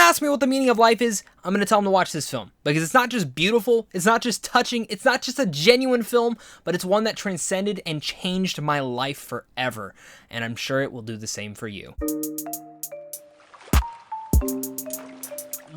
ask me what the meaning of life is, I'm going to tell them to watch this film. Because it's not just beautiful, it's not just touching, it's not just a genuine film, but it's one that transcended and changed my life forever. And I'm sure it will do the same for you.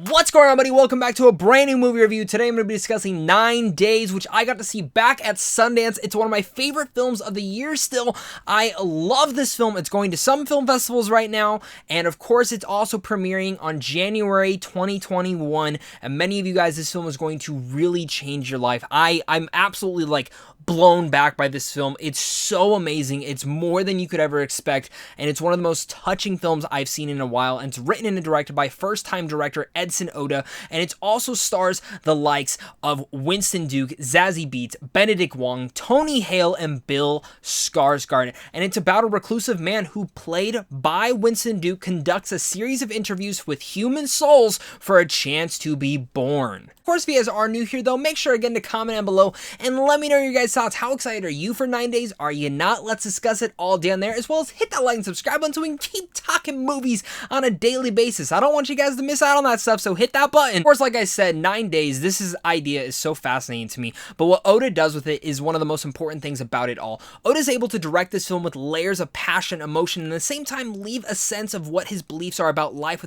What's going on, buddy? Welcome back to a brand new movie review. Today I'm going to be discussing 9 Days, which I got to see back at Sundance. It's one of my favorite films of the year still. I love this film. It's going to some film festivals right now, and of course it's also premiering on January 2021, and many of you guys, this film is going to really change your life. I'm absolutely blown back by this film. It's so amazing. It's more than you could ever expect, and it's one of the most touching films I've seen in a while, and it's written and directed by first-time director Edson Oda, and it also stars the likes of Winston Duke, Zazie Beetz, Benedict Wong, Tony Hale, and Bill Skarsgård. And it's about a reclusive man who, played by Winston Duke, conducts a series of interviews with human souls for a chance to be born. Of course, if you guys are new here, though, make sure again to comment down below and let me know your guys' thoughts. How excited are you for 9 Days? Are you not? Let's discuss it all down there, as well as hit that like and subscribe button so we can keep talking movies on a daily basis. I don't want you guys to miss out on that stuff, so hit that button. Of course, like I said, 9 Days, this idea is so fascinating to me, but what Oda does with it is one of the most important things about it all. Oda's able to direct this film with layers of passion, emotion, and at the same time leave a sense of what his beliefs are about life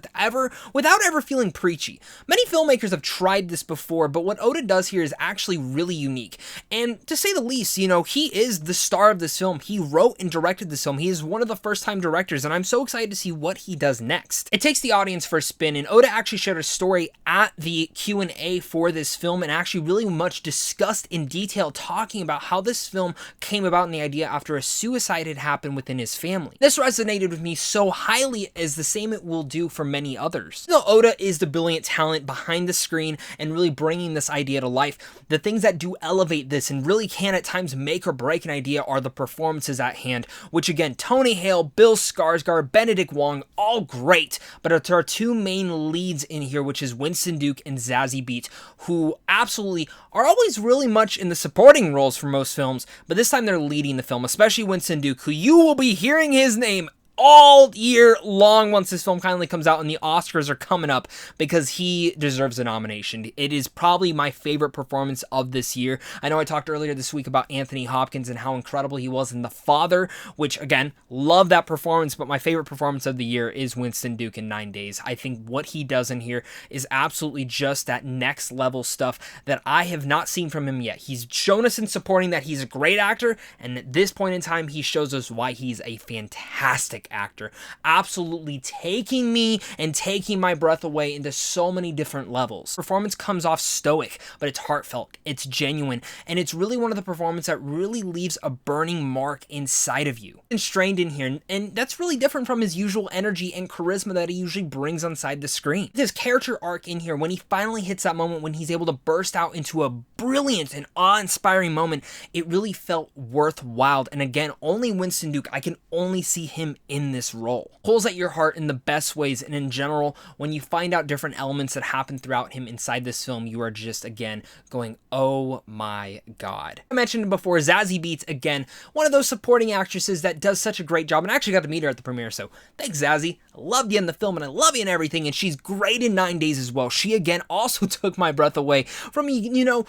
without ever feeling preachy. Many filmmakers have tried this before, but what Oda does here is actually really unique. And to say the least, he is the star of this film. He wrote and directed this film. He is one of the first-time directors, and I'm so excited to see what he does next. It takes the audience for a spin, and Oda actually shared a story at the Q&A for this film, and actually really much discussed in detail, talking about how this film came about and the idea after a suicide had happened within his family. This resonated with me so highly, as the same it will do for many others. Oda is the brilliant talent behind the screen and really bringing this idea to life. The things that do elevate this and really can at times make or break an idea are the performances at hand, which again, Tony Hale, Bill Skarsgård, Benedict Wong, all great, but there are two main leads in here, which is Winston Duke and Zazie Beetz, who absolutely are always really much in the supporting roles for most films, but this time they're leading the film, especially Winston Duke, who you will be hearing his name all year long once this film finally comes out and the Oscars are coming up, because he deserves a nomination. It is probably my favorite performance of this year. I know I talked earlier this week about Anthony Hopkins and how incredible he was in The Father, which again, love that performance, but my favorite performance of the year is Winston Duke in 9 Days. I think what he does in here is absolutely just that next level stuff that I have not seen from him yet. He's shown us in supporting that he's a great actor, and at this point in time, he shows us why he's a fantastic actor, absolutely taking me and taking my breath away into so many different levels. Performance comes off stoic, but it's heartfelt, it's genuine, and it's really one of the performances that really leaves a burning mark inside of you. And strained in here, and that's really different from his usual energy and charisma that he usually brings onside the screen. His character arc in here, when he finally hits that moment when he's able to burst out into a brilliant and awe-inspiring moment, it really felt worthwhile. And again, only Winston Duke, I can only see him in this role. Pulls at your heart in the best ways, and in general, when you find out different elements that happen throughout him inside this film, you are just, again, going, oh my god. I mentioned before, Zazie Beetz, again, one of those supporting actresses that does such a great job, and I actually got to meet her at the premiere, so thanks, Zazie. I loved you in the film, and I love you in everything, and she's great in 9 Days as well. She, again, also took my breath away from me,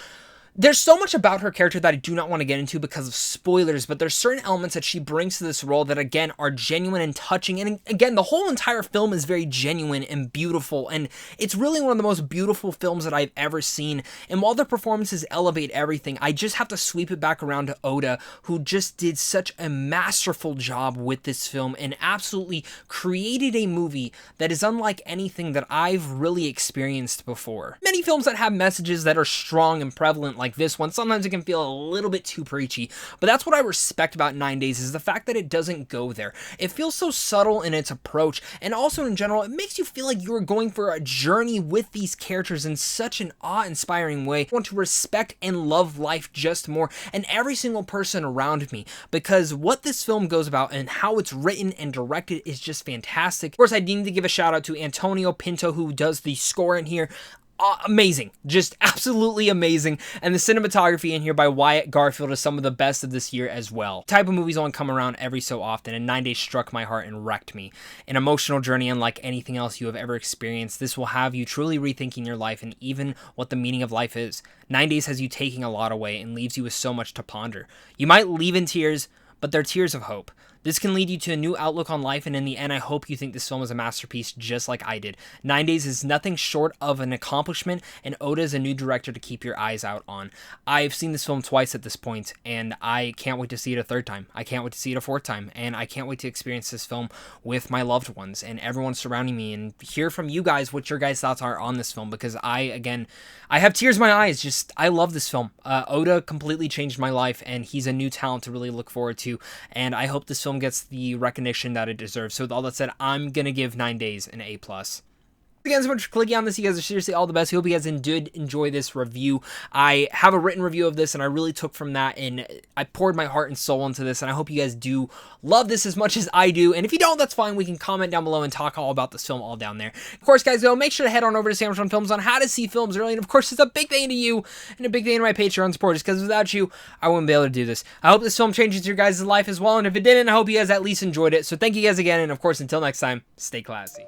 There's so much about her character that I do not want to get into because of spoilers, but there's certain elements that she brings to this role that, again, are genuine and touching. And again, the whole entire film is very genuine and beautiful, and it's really one of the most beautiful films that I've ever seen. And while the performances elevate everything, I just have to sweep it back around to Oda, who just did such a masterful job with this film and absolutely created a movie that is unlike anything that I've really experienced before. Many films that have messages that are strong and prevalent like this one, sometimes it can feel a little bit too preachy, but that's what I respect about 9 Days, is the fact that it doesn't go there. It feels so subtle in its approach, and also in general, it makes you feel like you're going for a journey with these characters in such an awe-inspiring way. I want to respect and love life just more, and every single person around me, because what this film goes about and how it's written and directed is just fantastic. Of course, I need to give a shout out to Antonio Pinto, who does the score in here. amazing, just absolutely amazing. And the cinematography in here by Wyatt Garfield is some of the best of this year as well. Type of movies only come around every so often, and 9 Days struck my heart and wrecked me. An emotional journey unlike anything else you have ever experienced. This will have you truly rethinking your life and even what the meaning of life is. 9 Days has you taking a lot away and leaves you with so much to ponder. You might leave in tears, but they're tears of hope. This can lead you to a new outlook on life, and in the end, I hope you think this film is a masterpiece just like I did. 9 Days is nothing short of an accomplishment, and Oda is a new director to keep your eyes out on. I've seen this film twice at this point, and I can't wait to see it a third time. I can't wait to see it a fourth time, and I can't wait to experience this film with my loved ones and everyone surrounding me and hear from you guys what your guys' thoughts are on this film, because I have tears in my eyes. Just, I love this film. Oda completely changed my life, and he's a new talent to really look forward to, and I hope this film gets the recognition that it deserves. So with all that said, I'm gonna give 9 Days an A+. Again, so much for clicking on this. You guys are seriously all the best. Hope you guys did enjoy this review. I have a written review of this, and I really took from that, and I poured my heart and soul into this, and I hope you guys do love this as much as I do. And if you don't, that's fine. We can comment down below and talk all about this film all down there. Of course, guys, though, make sure to head on over to Sandwich on Films on how to see films early. And of course, it's a big thing to you and a big thing to my Patreon supporters, because without you, I wouldn't be able to do this. I hope this film changes your guys' life as well, and if it didn't, I hope you guys at least enjoyed it. So thank you guys again, and of course, until next time, stay classy.